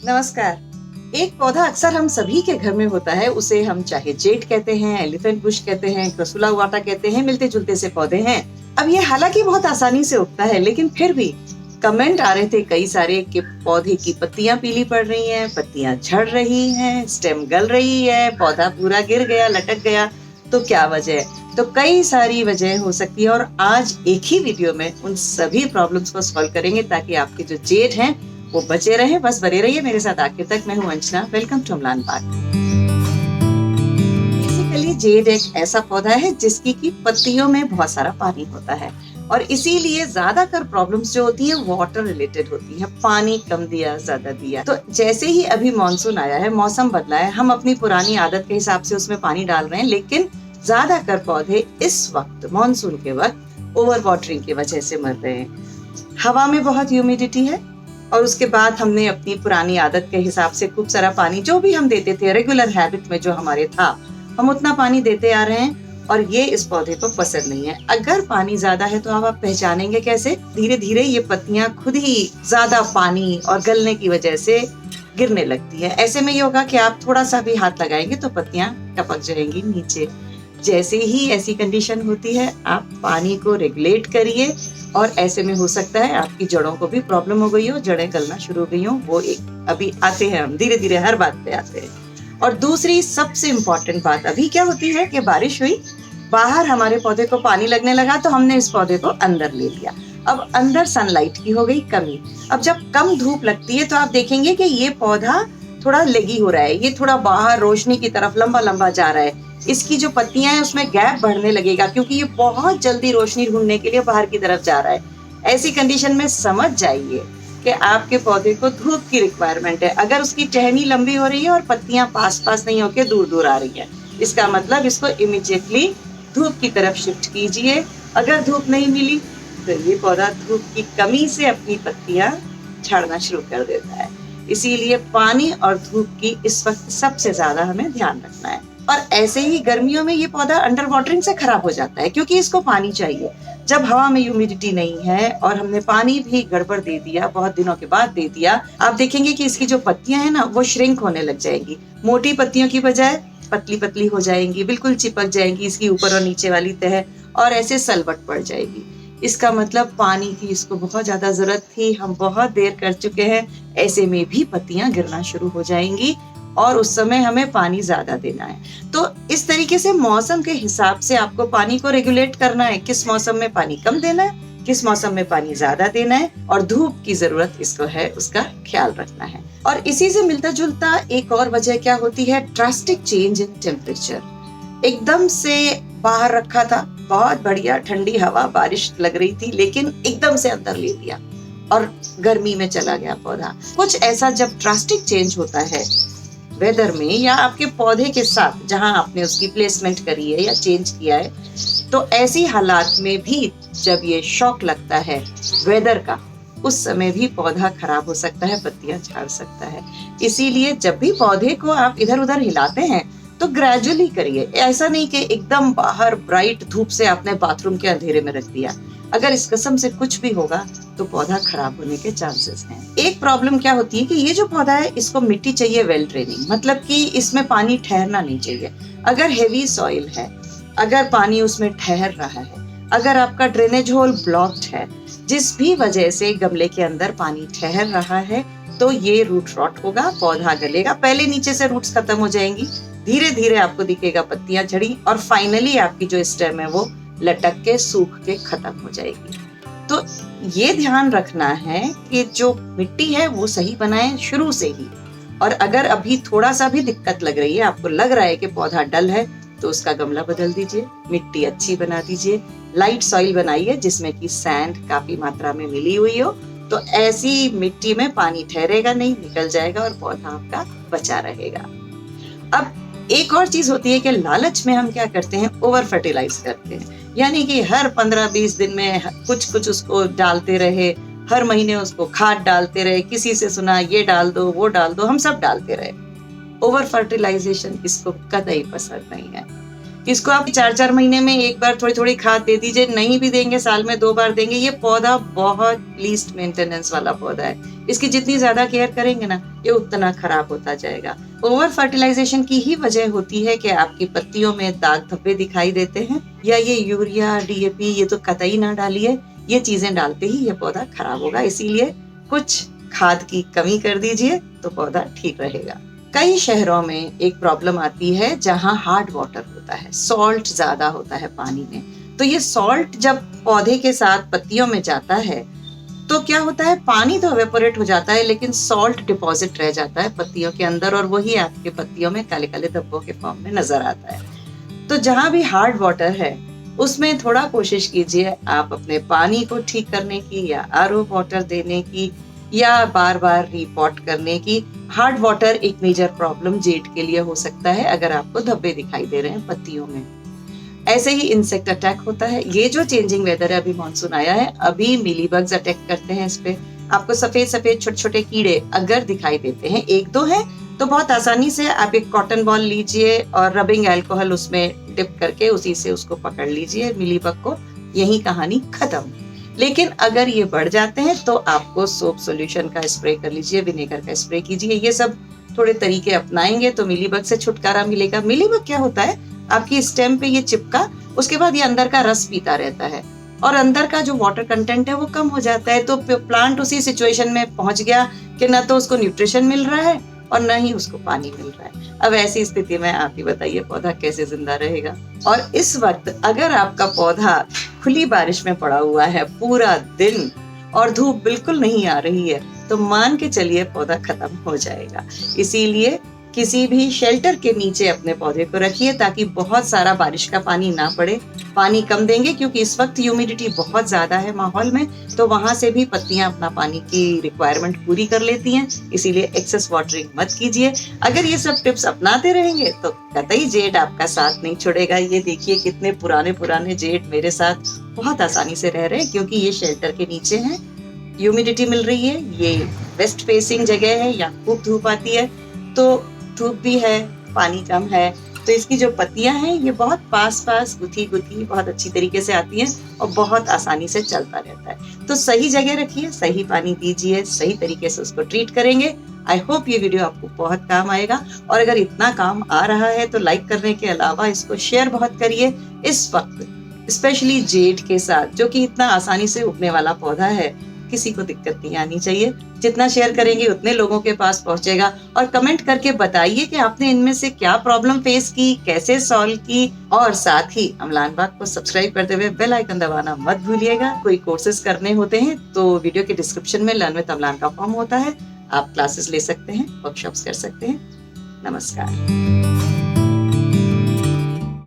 नमस्कार। एक पौधा अक्सर हम सभी के घर में होता है, उसे हम चाहे जेड कहते हैं, एलिफेंट बुश कहते हैं, क्रसुलावाटा कहते हैं, मिलते जुलते से पौधे हैं। अब ये हालांकि बहुत आसानी से उगता है, लेकिन फिर भी कमेंट आ रहे थे कई सारे कि पौधे की पत्तियां पीली पड़ रही हैं, पत्तियां झड़ रही हैं, स्टेम गल रही है, पौधा पूरा गिर गया, लटक गया। तो क्या वजह है? तो कई सारी वजह हो सकती है और आज एक ही वीडियो में उन सभी प्रॉब्लम्स को सॉल्व करेंगे ताकि आपके जो जेड हैं वो बचे रहे। बस बने रहिए मेरे साथ आखिर तक। मैं हूं Anjana, welcome to Amlan Park. Basically jade एक ऐसा पौधा है जिसकी की पत्तियों में बहुत सारा पानी होता है और इसीलिए ज्यादातर प्रॉब्लम्स जो होती है वाटर रिलेटेड होती है। पानी कम दिया, ज्यादा दिया। तो जैसे ही अभी मानसून आया है, मौसम बदला है, हम अपनी पुरानी आदत के हिसाब से उसमें पानी डाल रहे हैं, लेकिन ज्यादातर पौधे इस वक्त मानसून के वक्त ओवर वाटरिंग की वजह से मर रहे हैं। हवा में बहुत ह्यूमिडिटी है और उसके बाद हमने अपनी पुरानी आदत के हिसाब से खूब सारा पानी जो भी हम देते थे रेगुलर हैबिट में जो हमारे था, हम उतना पानी देते आ रहे हैं और ये इस पौधे को पसंद नहीं है। अगर पानी ज्यादा है तो आप पहचानेंगे कैसे? धीरे धीरे ये पत्तियां खुद ही ज्यादा पानी और गलने की वजह से गिरने लगती है। ऐसे में ये होगा कि आप थोड़ा सा भी हाथ लगाएंगे तो पत्तियां टपक जाएंगी नीचे। जैसे ही ऐसी कंडीशन होती है, आप पानी को रेगुलेट करिए और ऐसे में हो सकता है आपकी जड़ों को भी प्रॉब्लम हो गई हो, जड़ें गलना शुरू हो गई हो। वो एक अभी आते हैं, हम धीरे धीरे हर बात पे आते हैं। और दूसरी सबसे इम्पोर्टेंट बात अभी क्या होती है कि बारिश हुई, बाहर हमारे पौधे को पानी लगने लगा तो हमने इस पौधे को अंदर ले लिया। अब अंदर सनलाइट की हो गई कमी। अब जब कम धूप लगती है तो आप देखेंगे कि ये पौधा थोड़ा लेगी हो रहा है, ये थोड़ा बाहर रोशनी की तरफ लंबा लंबा जा रहा है। इसकी जो पत्तियां हैं उसमें गैप बढ़ने लगेगा क्योंकि ये बहुत जल्दी रोशनी ढूंढने के लिए बाहर की तरफ जा रहा है। ऐसी कंडीशन में समझ जाइए कि आपके पौधे को धूप की रिक्वायरमेंट है। अगर उसकी टहनी लंबी हो रही है और पत्तियां पास पास नहीं होकर दूर दूर आ रही है, इसका मतलब इसको इमीडिएटली धूप की तरफ शिफ्ट कीजिए। अगर धूप नहीं मिली तो ये पौधा धूप की कमी से अपनी पत्तियां झड़ना शुरू कर देता है। इसीलिए पानी और धूप की इस वक्त सबसे ज्यादा हमें ध्यान रखना है। और ऐसे ही गर्मियों में ये पौधा अंडर वाटरिंग से खराब हो जाता है क्योंकि इसको पानी चाहिए। जब हवा में ह्यूमिडिटी नहीं है और हमने पानी भी गड़बड़ दे दिया, बहुत दिनों के बाद दे दिया, आप देखेंगे कि इसकी जो पत्तियां हैं ना वो श्रिंक होने लग जाएंगी। मोटी पत्तियों की बजाय पतली पतली हो जाएंगी, बिल्कुल चिपक जाएंगी इसकी ऊपर और नीचे वाली तह, और ऐसे सलवट पड़ जाएगी। इसका मतलब पानी की इसको बहुत ज्यादा जरूरत थी, हम बहुत देर कर चुके हैं। ऐसे में भी पत्तियां गिरना शुरू हो जाएंगी और उस समय हमें पानी ज्यादा देना है। तो इस तरीके से मौसम के हिसाब से आपको पानी को रेगुलेट करना है। किस मौसम में पानी कम देना है, किस मौसम में पानी ज्यादा देना है, और धूप की जरूरत इसको है, उसका ख्याल रखना है। और इसी से मिलता जुलता एक और वजह क्या होती है? Drastic change in temperature. एकदम से बाहर रखा था, बहुत बढ़िया ठंडी हवा, बारिश लग रही थी, लेकिन एकदम से अंदर ले लिया और गर्मी में चला गया पौधा। कुछ ऐसा जब ड्रास्टिक चेंज होता है वेदर में या आपके पौधे के साथ जहां आपने उसकी प्लेसमेंट करी है या चेंज किया है, तो ऐसी हालात में भी जब ये शॉक लगता है वेदर का, उस समय भी पौधा खराब हो सकता है, पत्तियां झड़ सकता है। इसीलिए जब भी पौधे को आप इधर उधर हिलाते हैं तो ग्रेजुअली करिए। ऐसा नहीं कि एकदम बाहर ब्राइट धूप से आपने बाथरूम के अंधेरे में रख दिया। अगर इस किस्म से कुछ भी होगा तो पौधा खराब होने के चांसेस हैं। एक प्रॉब्लम क्या होती है कि ये जो पौधा है इसको मिट्टी चाहिए वेल ड्रेनिंग, मतलब कि इसमें पानी ठहरना नहीं चाहिए। अगर हेवी सॉइल है, अगर पानी उसमें ठहर रहा है, अगर आपका ड्रेनेज होल ब्लॉक्ड है, जिस भी वजह से गमले के अंदर पानी ठहर रहा है, तो ये रूट रॉट होगा, पौधा गलेगा। पहले नीचे से रूट्स खत्म हो जाएंगी, धीरे धीरे आपको दिखेगा पत्तियां झड़ी और फाइनली आपकी जो स्टेम है वो लटक के सूख के खत्म हो जाएगी। तो ये ध्यान रखना है कि जो मिट्टी है वो सही बनाएं शुरू से ही। और अगर अभी थोड़ा सा भी दिक्कत लग रही है, आपको लग रहा है कि पौधा डल है, तो उसका गमला बदल दीजिए, मिट्टी अच्छी बना दीजिए, लाइट सॉइल बनाइए जिसमें कि सैंड काफी मात्रा में मिली हुई हो। तो ऐसी मिट्टी में पानी ठहरेगा नहीं, निकल जाएगा और पौधा आपका बचा रहेगा। अब एक और चीज होती है कि लालच में हम क्या करते हैं, ओवर फर्टिलाइज करते हैं। यानी कि हर 15-20 दिन में कुछ कुछ उसको डालते रहे, हर महीने उसको खाद डालते रहे, किसी से सुना ये डाल दो वो डाल दो, हम सब डालते रहे। ओवर फर्टिलाइजेशन इसको कतई पसंद नहीं है। इसको आप 4-4 महीने में एक बार थोड़ी-थोड़ी खाद दे दीजिए, नहीं भी देंगे साल में 2 बार देंगे। ये पौधा बहुत लीस्ट मेंटेनेंस वाला पौधा है। इसकी जितनी ज़्यादा केयर करेंगे ना, ये उतना खराब होता जाएगा। ओवर फर्टिलाइजेशन की ही वजह होती है कि आपकी पत्तियों में दाग धब्बे दिखाई देते हैं, या ये यूरिया, डीएपी ये तो कतई ना डालिए। ये चीज़ें डालते ही ये पौधा खराब होगा, इसीलिए कुछ खाद की कमी कर दीजिए तो पौधा ठीक रहेगा। कई शहरों में एक प्रॉब्लम आती है जहाँ हार्ड वाटर होता है, सॉल्ट ज्यादा होता है पानी में। तो ये सॉल्ट जब पौधे के साथ पत्तियों में जाता है तो क्या होता है, पानी तो एवेपोरेट हो जाता है लेकिन सॉल्ट डिपॉजिट रह जाता है पत्तियों के अंदर, और वही आपके पत्तियों में काले काले धब्बों के फॉर्म में नजर आता है। तो जहाँ भी हार्ड वाटर है उसमें थोड़ा कोशिश कीजिए आप अपने पानी को ठीक करने की, या आरओ वाटर देने की, या बार बार रिपोर्ट करने की। हार्ड वाटर एक मेजर प्रॉब्लम जेड के लिए हो सकता है अगर आपको धब्बे दिखाई दे रहे हैं पत्तियों में। ऐसे ही इंसेक्ट अटैक होता है। ये जो चेंजिंग वेदर है, अभी मानसून आया है, अभी मिलीबग्स अटैक करते हैं इस पे। आपको सफेद सफेद छोटे छोटे कीड़े अगर दिखाई देते हैं, एक दो है तो बहुत आसानी से आप एक कॉटन बॉल लीजिए और रबिंग अल्कोहल उसमें डिप करके उसी से उसको पकड़ लीजिए मिलीबग को, यही कहानी खत्म। लेकिन अगर ये बढ़ जाते हैं तो आपको सोप सॉल्यूशन का स्प्रे कर लीजिए, विनेगर का स्प्रे कीजिए। ये सब थोड़े तरीके अपनाएंगे तो मिलीबग से छुटकारा मिलेगा। मिलीबग क्या होता है, आपकी स्टेम पे ये चिपका, उसके बाद ये अंदर का रस पीता रहता है और अंदर का जो वाटर कंटेंट है वो कम हो जाता है। तो प्लांट उसी सिचुएशन में पहुंच गया कि ना तो उसको न्यूट्रिशन मिल रहा है और न ही उसको पानी मिल रहा है। अब ऐसी स्थिति में आप ही बताइए पौधा कैसे जिंदा रहेगा। और इस वक्त अगर आपका पौधा खुली बारिश में पड़ा हुआ है पूरा दिन और धूप बिल्कुल नहीं आ रही है तो मान के चलिए पौधा खत्म हो जाएगा। इसीलिए किसी भी शेल्टर के नीचे अपने पौधे को रखिए ताकि बहुत सारा बारिश का पानी ना पड़े। पानी कम देंगे क्योंकि इस वक्त ह्यूमिडिटी बहुत ज्यादा है माहौल में, तो वहां से भी पत्तियां अपना पानी की रिक्वायरमेंट पूरी कर लेती हैं। इसीलिए एक्सेस वाटरिंग मत कीजिए। अगर ये सब टिप्स अपनाते रहेंगे तो कतई जेड आपका साथ नहीं छोड़ेगा। ये देखिए कितने पुराने पुराने जेड मेरे साथ बहुत आसानी से रह रहे हैं क्योंकि ये शेल्टर के नीचे हैं, ह्यूमिडिटी मिल रही है, ये वेस्ट फेसिंग जगह है, यहाँ खूब धूप आती है, तो धूप भी है, पानी कम है, तो इसकी जो पत्तियां हैं ये बहुत पास पास गुथी गुथी बहुत अच्छी तरीके से आती हैं और बहुत आसानी से चलता रहता है। तो सही जगह रखिए, सही पानी दीजिए, सही तरीके से उसको ट्रीट करेंगे। आई होप ये वीडियो आपको बहुत काम आएगा, और अगर इतना काम आ रहा है तो लाइक करने के अलावा इसको शेयर बहुत करिए। इस वक्त स्पेशली जेड के साथ, जो कि इतना आसानी से उगने वाला पौधा है, किसी को दिक्कत नहीं आनी चाहिए। जितना शेयर करेंगे उतने लोगों के पास पहुंचेगा। और कमेंट करके बताइए कि आपने इनमें से क्या प्रॉब्लम फेस की, कैसे सॉल्व की, और साथ ही अमलान बाग को सब्सक्राइब करते हुए बेल आइकन दबाना मत भूलिएगा। कोई कोर्सेज करने होते हैं तो वीडियो के डिस्क्रिप्शन में लर्न विद अमलान का फॉर्म होता है, आप क्लासेस ले सकते हैं, वर्कशॉप्स कर सकते हैं। नमस्कार।